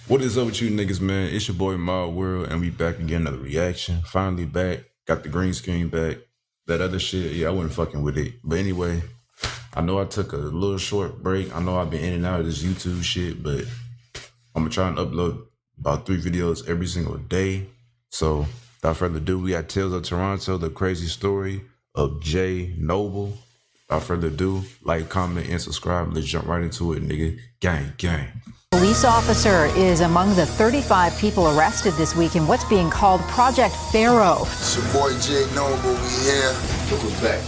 What is up with you niggas, man? It's your boy Mild World, and we back again, another reaction. Finally back, got the green screen back. That other shit, yeah, I wasn't fucking with it. But anyway, I know I took a little short break. I know I've been in and out of this YouTube shit, but I'm gonna try and upload about 3 videos every single day. So, without further ado, we got Tales of Toronto, the crazy story of JNOBLE. Without further ado, like, comment, and subscribe. Let's jump right into it, nigga. Gang, gang. Police officer is among the 35 people arrested this week in what's being called Project Pharaoh. It's your boy JNOBLE, we here. Look what's back.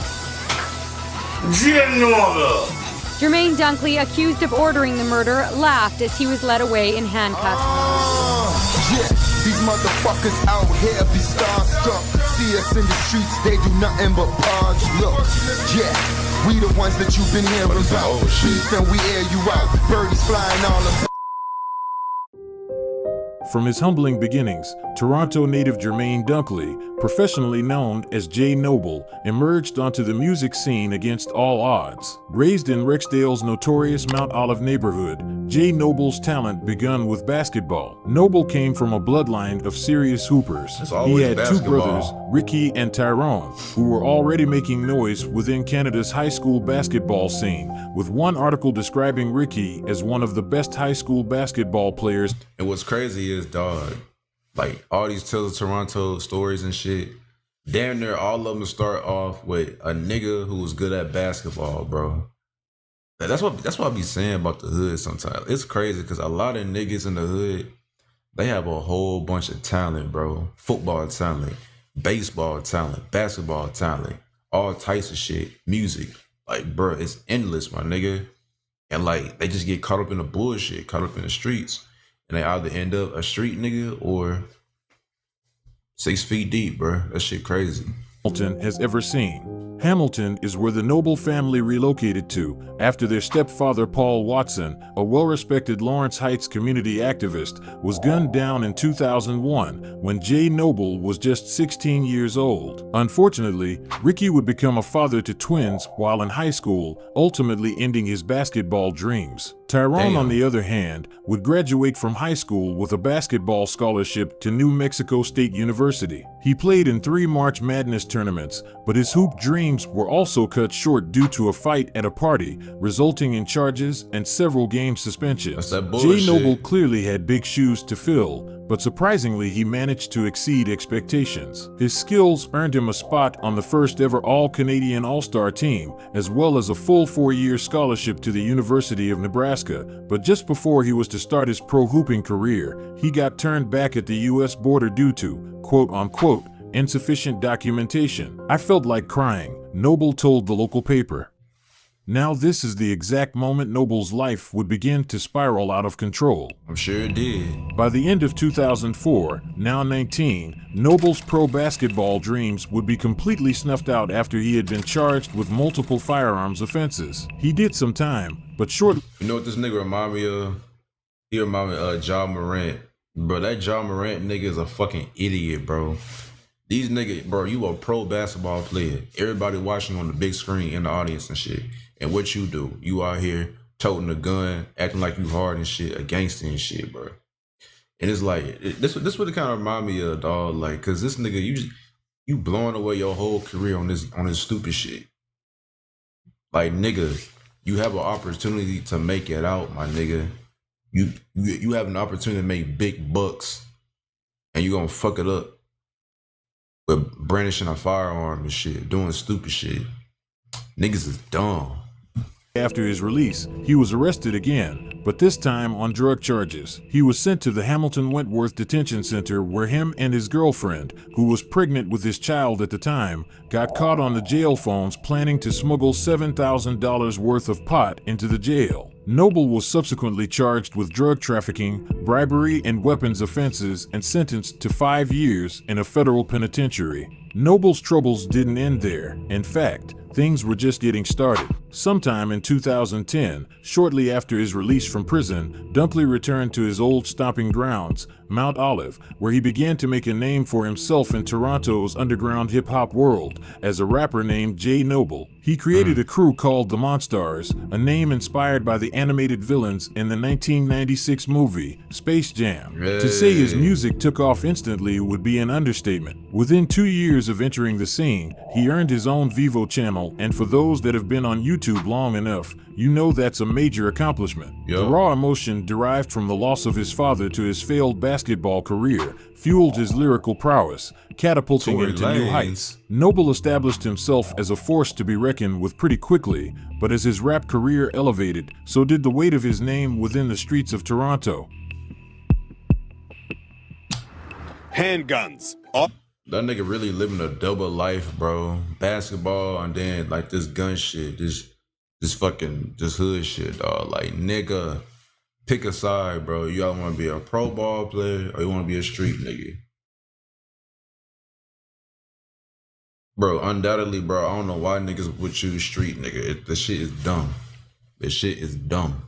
JNOBLE! Jermaine Dunkley, accused of ordering the murder, laughed as he was led away in handcuffs. Yeah, these motherfuckers out here be starstruck. See us in the streets, they do nothing but pause. Look, yeah, we the ones that you've been hearing about. Beef and we air you out, birdies flying all about. From his humbling beginnings, Toronto native Jermaine Dunkley, professionally known as JNOBLE, emerged onto the music scene against all odds. Raised in Rexdale's notorious Mount Olive neighborhood, JNOBLE's talent began with basketball. Noble came from a bloodline of serious hoopers. He had 2 brothers, Ricky and Tyrone, who were already making noise within Canada's high school basketball scene, with one article describing Ricky as one of the best high school basketball players. And what's crazy is, dog, like all these Tales of Toronto stories and shit, damn near all of them start off with a nigga who was good at basketball, bro. That's what I be saying about the hood sometimes. It's crazy because a lot of niggas in the hood, they have a whole bunch of talent, bro. Football talent, baseball talent, basketball talent, all types of shit, music. Like, bro, it's endless, my nigga. And like, they just get caught up in the bullshit, caught up in the streets. And they either end up a street nigga or 6 feet deep, bro. That shit crazy. Hamilton has ever seen. Hamilton is where the Noble family relocated to after their stepfather Paul Watson, a well-respected Lawrence Heights community activist, was gunned down in 2001 when JNOBLE was just 16 years old. Unfortunately, Ricky would become a father to twins while in high school, ultimately ending his basketball dreams. Tyrone, on the other hand, would graduate from high school with a basketball scholarship to New Mexico State University. He played in 3 March Madness tournaments, but his hoop dreams were also cut short due to a fight at a party, resulting in charges and several game suspensions. JNOBLE clearly had big shoes to fill, but surprisingly he managed to exceed expectations. His skills earned him a spot on the first ever All-Canadian All-Star team, as well as a full 4-year scholarship to the University of Nebraska, but just before he was to start his pro hooping career, he got turned back at the US border due to, quote-unquote, insufficient documentation. I felt like crying, Noble told the local paper. Now this is the exact moment Noble's life would begin to spiral out of control. I'm sure it did. By the end of 2004, now 19, Noble's pro basketball dreams would be completely snuffed out after he had been charged with multiple firearms offenses. He did some time, but shortly... You know what this nigga remind me of? He remind me of Ja Morant. Bro, that Ja Morant nigga is a fucking idiot, bro. These niggas, bro, you a pro basketball player. Everybody watching on the big screen in the audience and shit. And what you do, you out here toting a gun, acting like you hard and shit, a gangster and shit, bro. And it's like, this what it kind of remind me of, dog. Like, cause this nigga, you blowing away your whole career on this stupid shit. Like, nigga, you have an opportunity to make it out, my nigga. You have an opportunity to make big bucks, and you gonna fuck it up with brandishing a firearm and shit, doing stupid shit. Niggas is dumb. After his release, he was arrested again, but this time on drug charges. He was sent to the Hamilton Wentworth Detention Center where him and his girlfriend, who was pregnant with his child at the time, got caught on the jail phones planning to smuggle $7,000 worth of pot into the jail. Noble was subsequently charged with drug trafficking, bribery, and weapons offenses and sentenced to 5 years in a federal penitentiary. Noble's troubles didn't end there. In fact, things were just getting started. Sometime in 2010, shortly after his release from prison, Dunkley returned to his old stomping grounds, Mount Olive, where he began to make a name for himself in Toronto's underground hip-hop world as a rapper named JNOBLE. He created a crew called the Monstars, a name inspired by the animated villains in the 1996 movie Space Jam. To say his music took off instantly would be an understatement. Within 2 years of entering the scene, he earned his own Vivo channel, and for those that have been on YouTube long enough, you know that's a major accomplishment. The raw emotion derived from the loss of his father to his failed basketball career fueled his lyrical prowess, catapulting him to new heights. Noble established himself as a force to be reckoned with pretty quickly, but as his rap career elevated, so did the weight of his name within the streets of Toronto. Handguns. That nigga really living a double life, bro. Basketball and then like this gun shit, this hood shit, dog. Like, nigga, pick a side, bro. You all want to be a pro ball player or you want to be a street nigga? Bro, undoubtedly, bro, I don't know why niggas would choose street nigga. This shit is dumb. This shit is dumb.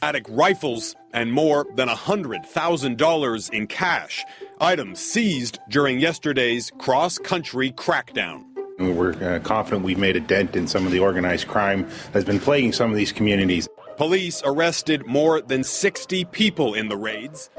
Automatic rifles and more than $100,000 in cash. Items seized during yesterday's cross-country crackdown. We're confident we've made a dent in some of the organized crime that's been plaguing some of these communities. Police arrested more than 60 people in the raids.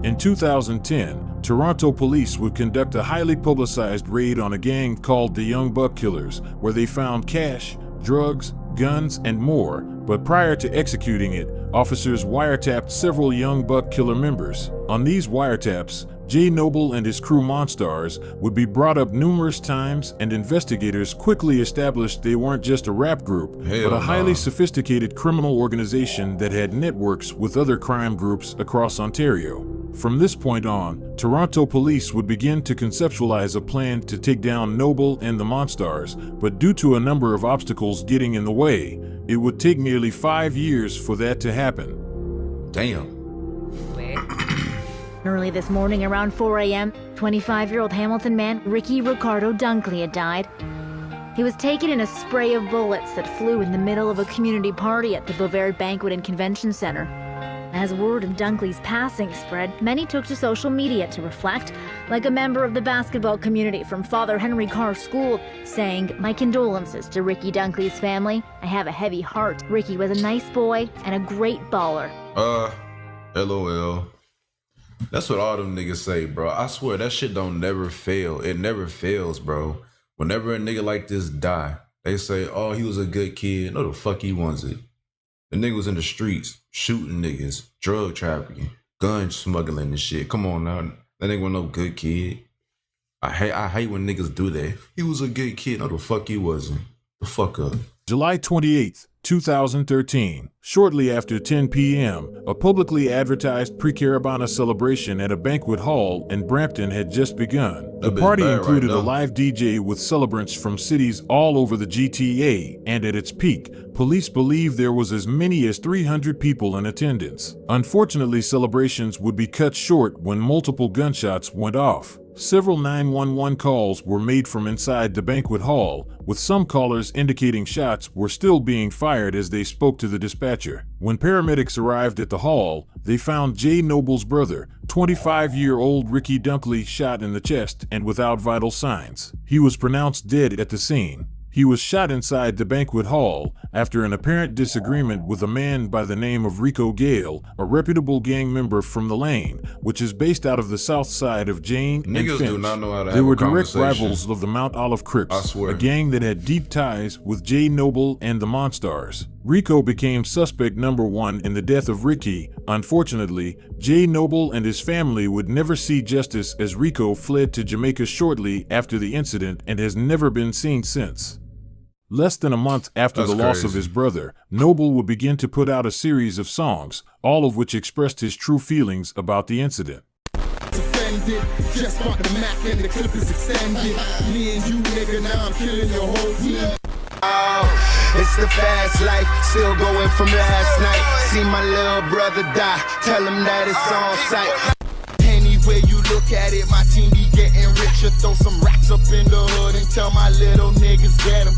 In 2010, Toronto police would conduct a highly publicized raid on a gang called the Young Buck Killers, where they found cash, drugs, guns, and more, but prior to executing it, officers wiretapped several Young Buck Killer members. On these wiretaps, JNOBLE and his crew Monstars would be brought up numerous times, and investigators quickly established they weren't just a rap group, but a highly sophisticated criminal organization that had networks with other crime groups across Ontario. From this point on, Toronto police would begin to conceptualize a plan to take down Noble and the Monstars, but due to a number of obstacles getting in the way, it would take nearly 5 years for that to happen. Damn. Early this morning around 4 a.m., 25-year-old Hamilton man Ricky Ricardo Dunkley had died. He was taken in a spray of bullets that flew in the middle of a community party at the Beauvais Banquet and Convention Center. As word of Dunkley's passing spread, many took to social media to reflect, like a member of the basketball community from Father Henry Carr School, saying, "My condolences to Ricky Dunkley's family. I have a heavy heart. Ricky was a nice boy and a great baller." LOL. That's what all them niggas say, bro. I swear that shit don't never fail. It never fails, bro. Whenever a nigga like this die, they say, oh, he was a good kid. No, the fuck he wasn't. The nigga was in the streets, shooting niggas, drug trafficking, gun smuggling and shit. Come on now. That nigga was no good kid. I hate when niggas do that. He was a good kid. No, the fuck he wasn't. The fuck up. July 28th, 2013. Shortly after 10 p.m., a publicly advertised pre-Carabana celebration at a banquet hall in Brampton had just begun. The party included a live DJ with celebrants from cities all over the GTA, and at its peak, police believe there was as many as 300 people in attendance. Unfortunately, celebrations would be cut short when multiple gunshots went off. Several 911 calls were made from inside the banquet hall, with some callers indicating shots were still being fired as they spoke to the dispatcher. When paramedics arrived at the hall, they found JNOBLE's brother, 25-year-old Ricky Dunkley, shot in the chest and without vital signs. He was pronounced dead at the scene. He was shot inside the banquet hall after an apparent disagreement with a man by the name of Rico Gale, a reputable gang member from the Lane, which is based out of the south side of Jane and Finch. Do not know how to they were direct rivals of the Mount Olive Crips, a gang that had deep ties with JNOBLE and the Monstars. Rico became suspect number one in the death of Ricky. Unfortunately, JNOBLE and his family would never see justice as Rico fled to Jamaica shortly after the incident and has never been seen since. Less than a month after the loss of his brother, Noble would begin to put out a series of songs, all of which expressed his true feelings about the incident. Offended, just bought the Mac and the clip is extended. Me and you, nigga, now I'm killing your whole team. Oh, it's the fast life, still going from last night. See my little brother die, tell him that it's on sight. Penny way you look at it, my team be getting richer. Throw some racks up in the hood and tell my little niggas get 'em.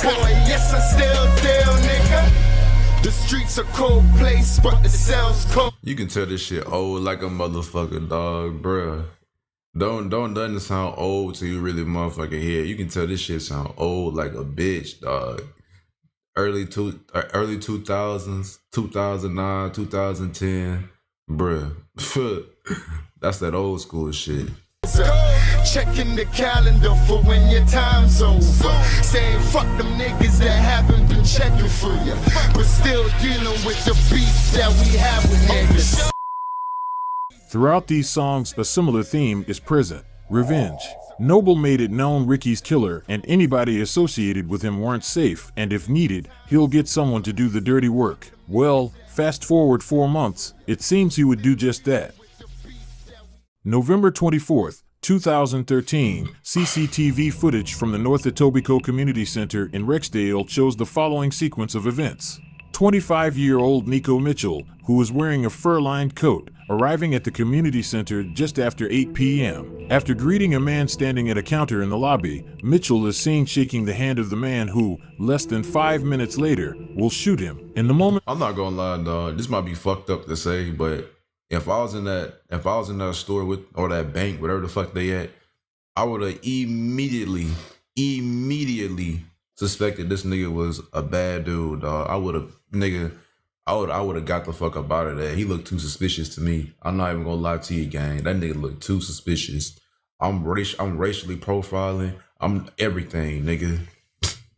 Boy, yes, I'm still there, nigga. The streets a cold place, but the cell's cold. You can tell this shit old like a motherfucker, dog, bruh. Don't nothing sound old till you really motherfucking hear. You can tell this shit sound old like a bitch, dog. Early 2000s, 2009, 2010, bruh. That's that old school shit. Checking the calendar for when your time's over. Saying fuck them niggas that haven't been checking for you, but still dealing with the beef that we have with niggas. Throughout these songs, a similar theme is present: revenge. Noble made it known Ricky's killer and anybody associated with him weren't safe, and if needed, he'll get someone to do the dirty work. Well, fast forward 4 months, it seems he would do just that. November 24th, 2013, CCTV footage from the North Etobicoke Community Center in Rexdale shows the following sequence of events. 25-year-old Nico Mitchell, who was wearing a fur-lined coat, arriving at the community center just after 8 p.m. After greeting a man standing at a counter in the lobby, Mitchell is seen shaking the hand of the man who, less than 5 minutes later, will shoot him. In the moment, I'm not gonna lie, dog. This might be fucked up to say, but if I was in that store with, or that bank, whatever the fuck they at, I would have immediately suspected this nigga was a bad dude, dog. I would have got the fuck up out of there. He looked too suspicious to me. I'm not even gonna lie to you, gang. That nigga looked too suspicious. I'm racially profiling. I'm everything, nigga.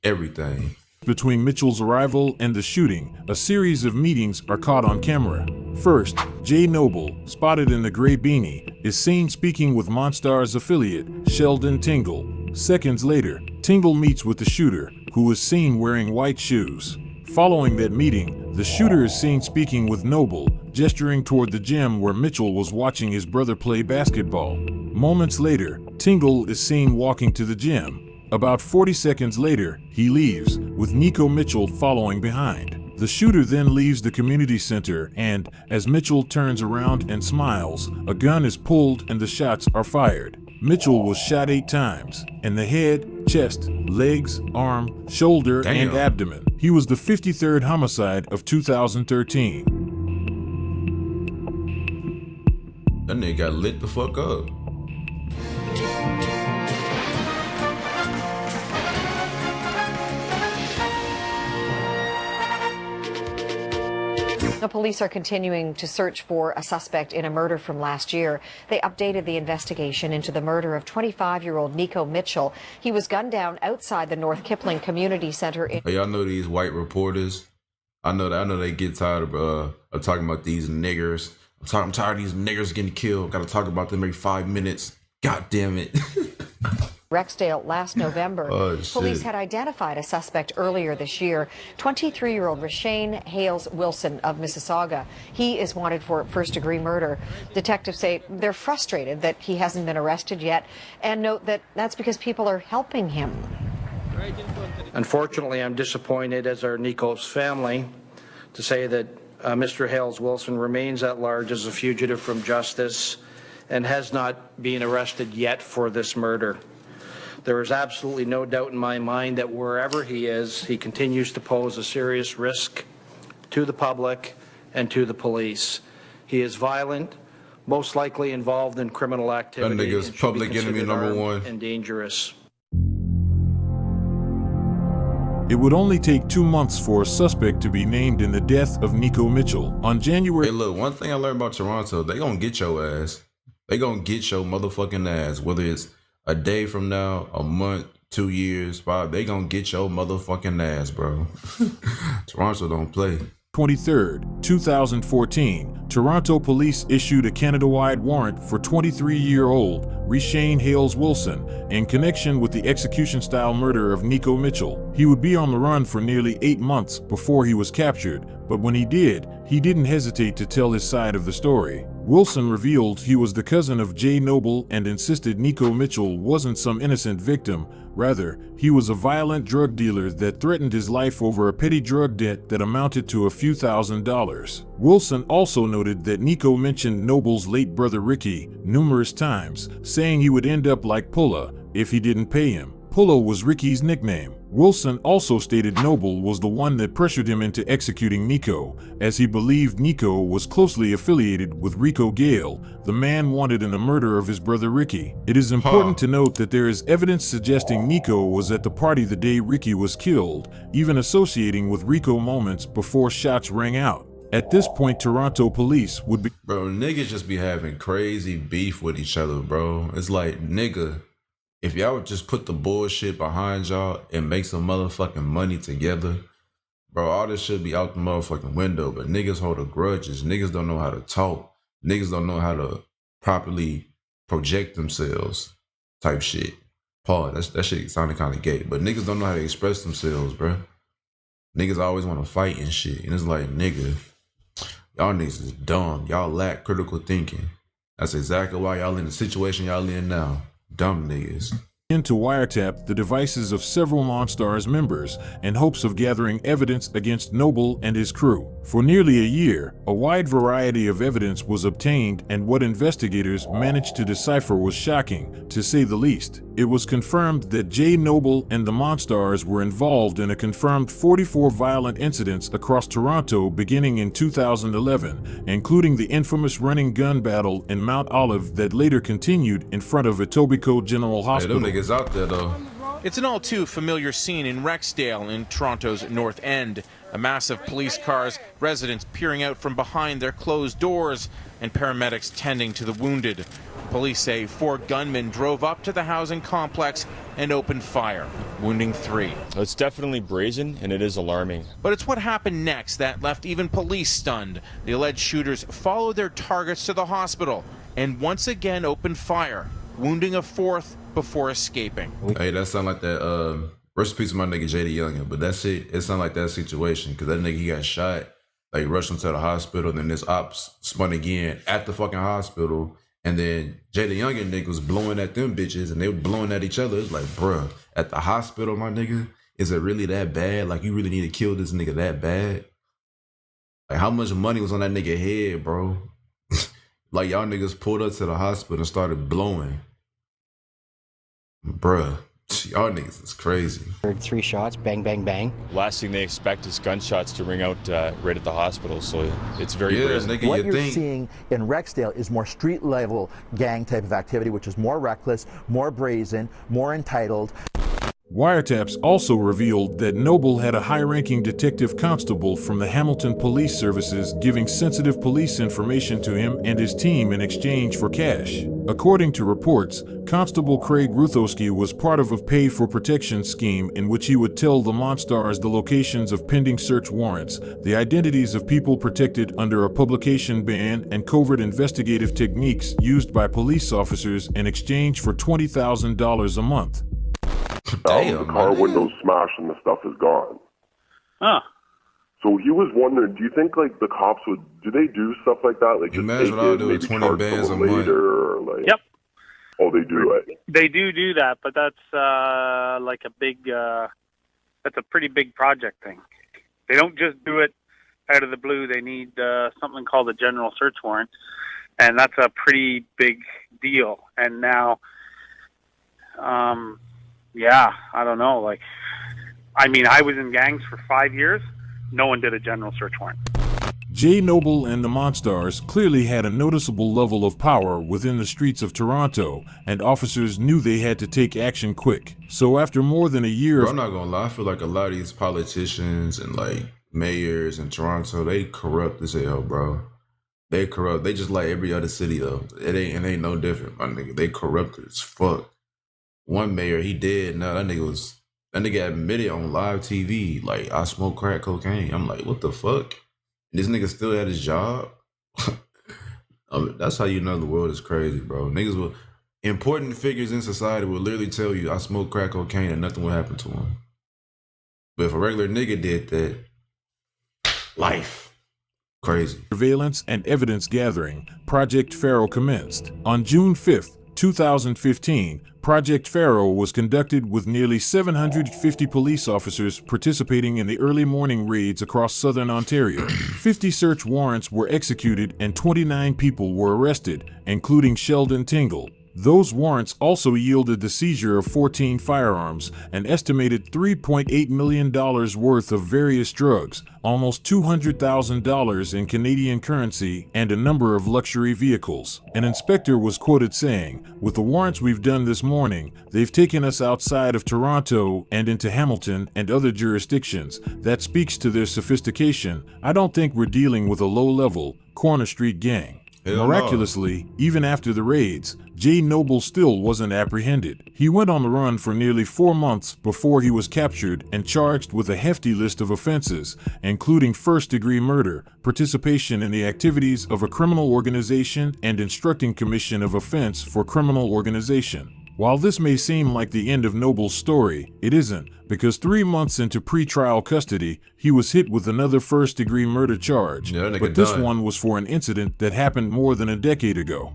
Everything. between Mitchell's arrival and the shooting, a series of meetings are caught on camera. First, JNOBLE, spotted in the gray beanie, is seen speaking with Monstar's affiliate, Sheldon Tingle. Seconds later, Tingle meets with the shooter, who is seen wearing white shoes. Following that meeting, the shooter is seen speaking with Noble, gesturing toward the gym where Mitchell was watching his brother play basketball. Moments later, Tingle is seen walking to the gym. About 40 seconds later, he leaves, with Nico Mitchell following behind. The shooter then leaves the community center and, as Mitchell turns around and smiles, a gun is pulled and the shots are fired. Mitchell was shot 8 times, in the head, chest, legs, arm, shoulder, and abdomen. He was the 53rd homicide of 2013. That nigga got lit the fuck up. The police are continuing to search for a suspect in a murder from last year. They updated the investigation into the murder of 25-year-old Nico Mitchell. He was gunned down outside the North Kipling Community Center. Hey, y'all know these white reporters? I know they get tired of talking about these niggers. I'm tired of these niggers getting killed. Got to talk about them every 5 minutes. God damn it. Rexdale last November. Police had identified a suspect earlier this year, 23-year-old Rashane Hales Wilson of Mississauga. He is wanted for first-degree murder. Detectives say they're frustrated that he hasn't been arrested yet and note that that's because people are helping him. Unfortunately, I'm disappointed, as are Nico's family, to say that Mr. Hales Wilson remains at large as a fugitive from justice and has not been arrested yet for this murder. There is absolutely no doubt in my mind that wherever he is, he continues to pose a serious risk to the public and to the police. He is violent, most likely involved in criminal activity. That nigga's public enemy number one. And dangerous. It would only take 2 months for a suspect to be named in the death of Nico Mitchell. On January... Hey, look, one thing I learned about Toronto, they gonna get your ass. They gonna get your motherfucking ass, whether it's a day from now, a month, 2 years, 5, they gonna get your motherfucking ass, bro. Toronto don't play. 23rd, 2014, Toronto police issued a Canada-wide warrant for 23-year-old Rashane Hales Wilson in connection with the execution-style murder of Nico Mitchell. He would be on the run for nearly 8 months before he was captured, but when he did, he didn't hesitate to tell his side of the story. Wilson revealed he was the cousin of JNOBLE and insisted Nico Mitchell wasn't some innocent victim. Rather, he was a violent drug dealer that threatened his life over a petty drug debt that amounted to a few $1,000s. Wilson also noted that Nico mentioned Noble's late brother Ricky numerous times, saying he would end up like Pulla if he didn't pay him. Pulla was Ricky's nickname. Wilson also stated Noble was the one that pressured him into executing Nico, as he believed Nico was closely affiliated with Rico Gale, the man wanted in the murder of his brother Ricky. It is important to note that there is evidence suggesting Nico was at the party the day Ricky was killed, even associating with Rico moments before shots rang out. At this point, Toronto police would be— Bro, niggas just be having crazy beef with each other, bro. It's like, nigga, if y'all would just put the bullshit behind y'all and make some motherfucking money together, bro, all this should be out the motherfucking window. But niggas hold grudges. Niggas don't know how to talk. Niggas don't know how to properly project themselves type shit. Pause. That shit sounded kind of gay. But niggas don't know how to express themselves, bro. Niggas always want to fight and shit. And it's like, nigga, y'all niggas is dumb. Y'all lack critical thinking. That's exactly why y'all in the situation y'all in now. Dumb niggas. To wiretap the devices of several Monstars members in hopes of gathering evidence against Noble and his crew. For nearly a year, a wide variety of evidence was obtained, and what investigators managed to decipher was shocking, to say the least. It was confirmed that JNOBLE and the Monstars were involved in a confirmed 44 violent incidents across Toronto beginning in 2011, including the infamous running gun battle in Mount Olive that later continued in front of Etobicoke General Hospital. Hey, them niggas out there though. It's an all too familiar scene in Rexdale in Toronto's North End. A mass of police cars, residents peering out from behind their closed doors, and paramedics tending to the wounded. Police say 4 gunmen drove up to the housing complex and opened fire, wounding 3. It's definitely brazen, and it is alarming. But it's what happened next that left even police stunned. The alleged shooters followed their targets to the hospital and once again opened fire, wounding a 4th before escaping. Hey, that sound like that, rest in peace to my nigga JD Youngin, but that shit, it sound like that situation, because that nigga, he got shot, like rushed him to the hospital, then this ops spun again at the fucking hospital, and then JD Youngin nigga was blowing at them bitches, and they were blowing at each other. It's like, bruh, at the hospital, my nigga, is it really that bad? Like, you really need to kill this nigga that bad? Like, how much money was on that nigga head, bro? Like, y'all niggas pulled up to the hospital and started blowing. Bruh, y'all niggas is crazy. Heard 3 shots, bang, bang, bang. Last thing they expect is gunshots to ring out right at the hospital, so it's very brazen. Nigga, what you're seeing in Rexdale is more street-level gang type of activity, which is more reckless, more brazen, more entitled. Wiretaps also revealed that Noble had a high-ranking detective constable from the Hamilton Police Services giving sensitive police information to him and his team in exchange for cash. According to reports, Constable Craig Ruthowski was part of a pay-for-protection scheme in which he would tell the Monstars the locations of pending search warrants, the identities of people protected under a publication ban, and covert investigative techniques used by police officers in exchange for $20,000 a month. The car windows smashed and the stuff is gone. Huh. So he was wondering, do you think like the cops would, do they do stuff like that? Like just imagine take what I'll it, do maybe with 20 charge bands a someone month. later, or like, Yep. Oh, they do it. They do that, but that's like a big, that's a pretty big project thing. They don't just do it out of the blue. They need something called a general search warrant, and that's a pretty big deal. And now, yeah, I don't know. Like, I mean, I was in gangs for 5 years. No one did a general search warrant. JNOBLE and the Monstars clearly had a noticeable level of power within the streets of Toronto, and officers knew they had to take action quick. So after more than a year Bro, I'm not gonna lie, I feel like a lot of these politicians and like mayors in Toronto, they corrupt as hell, bro. They corrupt. They just like every other city though. It ain't no different, my nigga. They corrupted as fuck. One mayor, he dead. Now that nigga admitted on live TV, like, I smoke crack cocaine. I'm like, what the fuck? This nigga still had his job? That's how you know the world is crazy, bro. Niggas will, important figures in society will literally tell you, I smoke crack cocaine and nothing will happen to him. But if a regular nigga did that, life. Crazy. Surveillance and evidence gathering, Project Pharaoh commenced. On June 5, 2015, Project Pharaoh was conducted with nearly 750 police officers participating in the early morning raids across southern Ontario. 50 search warrants were executed and 29 people were arrested, including Sheldon Tingle. Those warrants also yielded the seizure of 14 firearms, an estimated $3.8 million worth of various drugs, almost $200,000 in Canadian currency, and a number of luxury vehicles. An inspector was quoted saying, "With the warrants we've done this morning, they've taken us outside of Toronto and into Hamilton and other jurisdictions. That speaks to their sophistication. I don't think we're dealing with a low-level, corner street gang." Miraculously, even after the raids, JNOBLE still wasn't apprehended. He went on the run for nearly 4 months before he was captured and charged with a hefty list of offenses, including first-degree murder, participation in the activities of a criminal organization, and instructing commission of offense for criminal organization. While this may seem like the end of Noble's story, it isn't, because 3 months into pre-trial custody, he was hit with another first-degree murder charge, but this one was for an incident that happened more than a decade ago.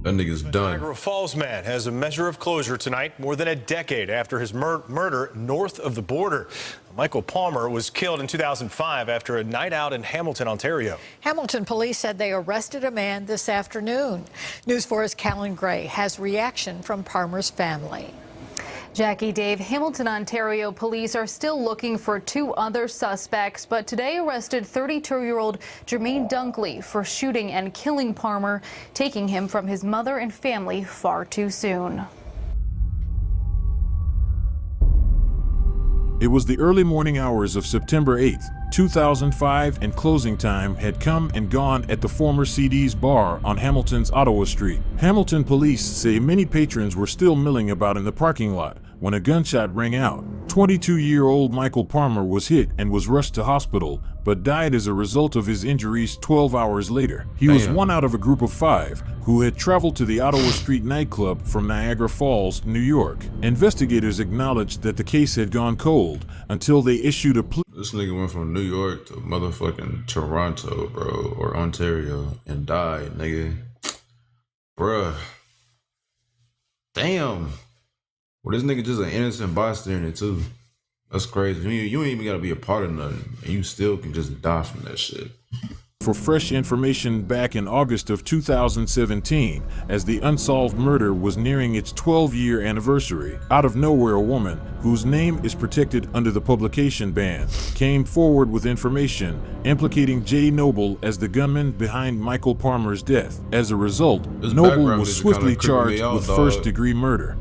That nigga's done. Niagara Falls man has a measure of closure tonight, more than a decade after his murder north of the border. Michael Palmer was killed in 2005 after a night out in Hamilton, Ontario. Hamilton police said they arrested a man this afternoon. News 4's Callan Gray has reaction from Palmer's family. Jackie, Dave, Hamilton, Ontario police are still looking for 2 other suspects, but today arrested 32-year-old Jermaine Dunkley for shooting and killing Palmer, taking him from his mother and family far too soon. It was the early morning hours of September 8, 2005, and closing time had come and gone at the former CD's bar on Hamilton's Ottawa Street. Hamilton police say many patrons were still milling about in the parking lot when a gunshot rang out. 22-year-old Michael Palmer was hit and was rushed to hospital, but died as a result of his injuries 12 hours later. He was one out of a group of 5 who had traveled to the Ottawa Street nightclub from Niagara Falls, New York. Investigators acknowledged that the case had gone cold until they issued a plea. This nigga went from New York to motherfucking Toronto, bro, or Ontario, and died, nigga. Bruh. Damn. Well, this nigga just an innocent bystander, too. That's crazy. You ain't even gotta be a part of nothing, and you still can just die from that shit. For fresh information back in August of 2017, as the unsolved murder was nearing its 12-year anniversary, out of nowhere a woman, whose name is protected under the publication ban, came forward with information implicating JNOBLE as the gunman behind Michael Palmer's death. As a result, Noble was swiftly charged with first-degree murder.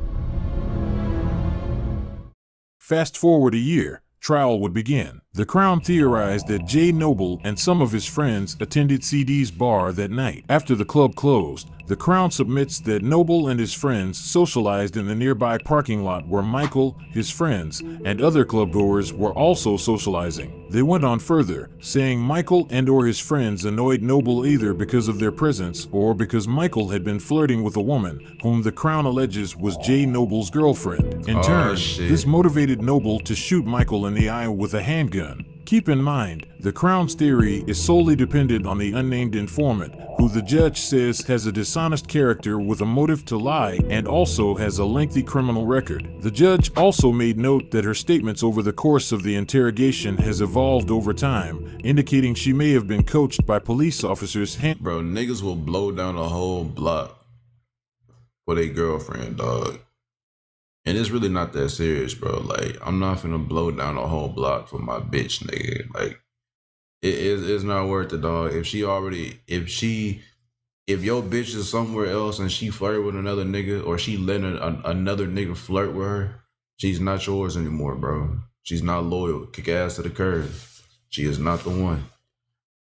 Fast forward a year, trial would begin. The Crown theorized that JNOBLE and some of his friends attended CD's bar that night. After the club closed, the Crown submits that Noble and his friends socialized in the nearby parking lot where Michael, his friends, and other clubgoers were also socializing. They went on further, saying Michael and/or his friends annoyed Noble either because of their presence or because Michael had been flirting with a woman whom the Crown alleges was JNOBLE's girlfriend. In turn, this motivated Noble to shoot Michael in the eye with a handgun. Keep in mind, the Crown's theory is solely dependent on the unnamed informant, who the judge says has a dishonest character with a motive to lie and also has a lengthy criminal record. The judge also made note that her statements over the course of the interrogation has evolved over time, indicating she may have been coached by police officers. Bro, niggas will blow down a whole block for their girlfriend, dog. And it's really not that serious, bro. Like, I'm not finna blow down a whole block for my bitch, nigga. Like, it's not worth it, dog. If your bitch is somewhere else and she flirted with another nigga, or she letting another nigga flirt with her, she's not yours anymore, bro. She's not loyal. Kick ass to the curb. She is not the one.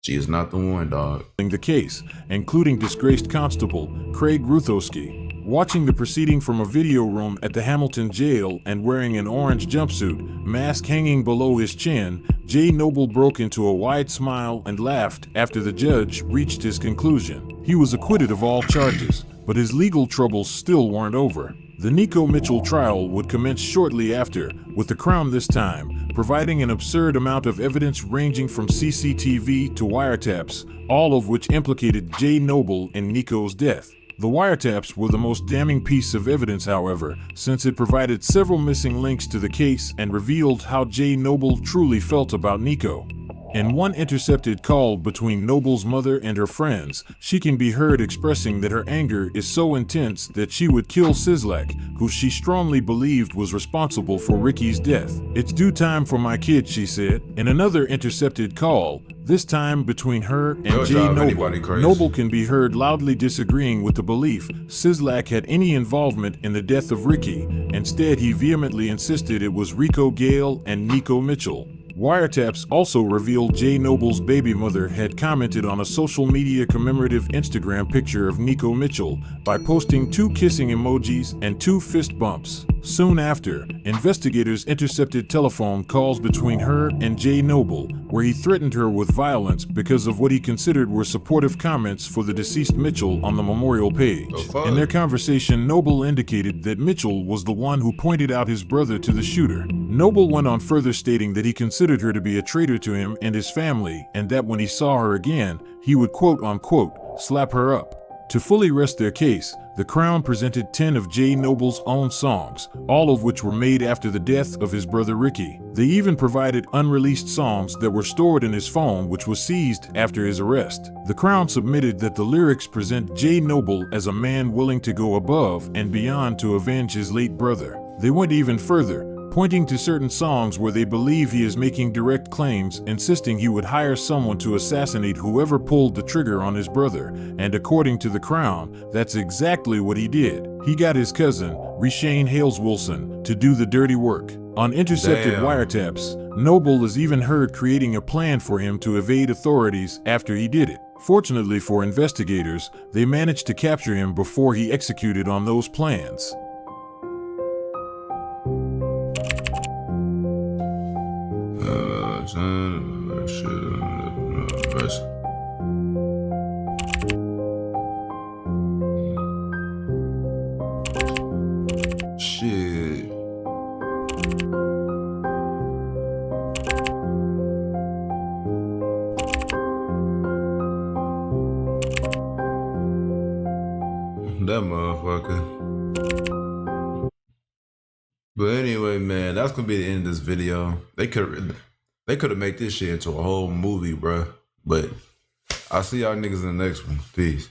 She is not the one, dog. The case, including disgraced constable Craig Ruthowski. Watching the proceeding from a video room at the Hamilton jail and wearing an orange jumpsuit, mask hanging below his chin, JNOBLE broke into a wide smile and laughed after the judge reached his conclusion. He was acquitted of all charges, but his legal troubles still weren't over. The Nico Mitchell trial would commence shortly after, with the Crown this time providing an absurd amount of evidence ranging from CCTV to wiretaps, all of which implicated JNOBLE in Nico's death. The wiretaps were the most damning piece of evidence, however, since it provided several missing links to the case and revealed how JNOBLE truly felt about Nico. In one intercepted call between Noble's mother and her friends, she can be heard expressing that her anger is so intense that she would kill Sislak, who she strongly believed was responsible for Ricky's death. "It's due time for my kid," she said. In another intercepted call, this time between her and JNOBLE, Noble can be heard loudly disagreeing with the belief Sislak had any involvement in the death of Ricky. Instead, he vehemently insisted it was Rico Gale and Nico Mitchell. Wiretaps also revealed JNOBLE's baby mother had commented on a social media commemorative Instagram picture of Nico Mitchell by posting 2 kissing emojis and 2 fist bumps. Soon after, investigators intercepted telephone calls between her and JNOBLE, where he threatened her with violence because of what he considered were supportive comments for the deceased Mitchell on the memorial page. In their conversation, Noble indicated that Mitchell was the one who pointed out his brother to the shooter. Noble went on further stating that he considered her to be a traitor to him and his family, and that when he saw her again, he would quote-unquote slap her up. To fully rest their case, the Crown presented 10 of JNOBLE's own songs, all of which were made after the death of his brother Ricky. They even provided unreleased songs that were stored in his phone, which was seized after his arrest. The Crown submitted that the lyrics present JNOBLE as a man willing to go above and beyond to avenge his late brother. They went even further, pointing to certain songs where they believe he is making direct claims, insisting he would hire someone to assassinate whoever pulled the trigger on his brother, and according to the Crown, that's exactly what he did. He got his cousin, Reshane Hales Wilson, to do the dirty work. On intercepted wiretaps, Noble is even heard creating a plan for him to evade authorities after he did it. Fortunately for investigators, they managed to capture him before he executed on those plans. Shit. That motherfucker. But anyway, man, that's gonna be the end of this video. They could have made this shit into a whole movie, bruh. But I'll see y'all niggas in the next one. Peace.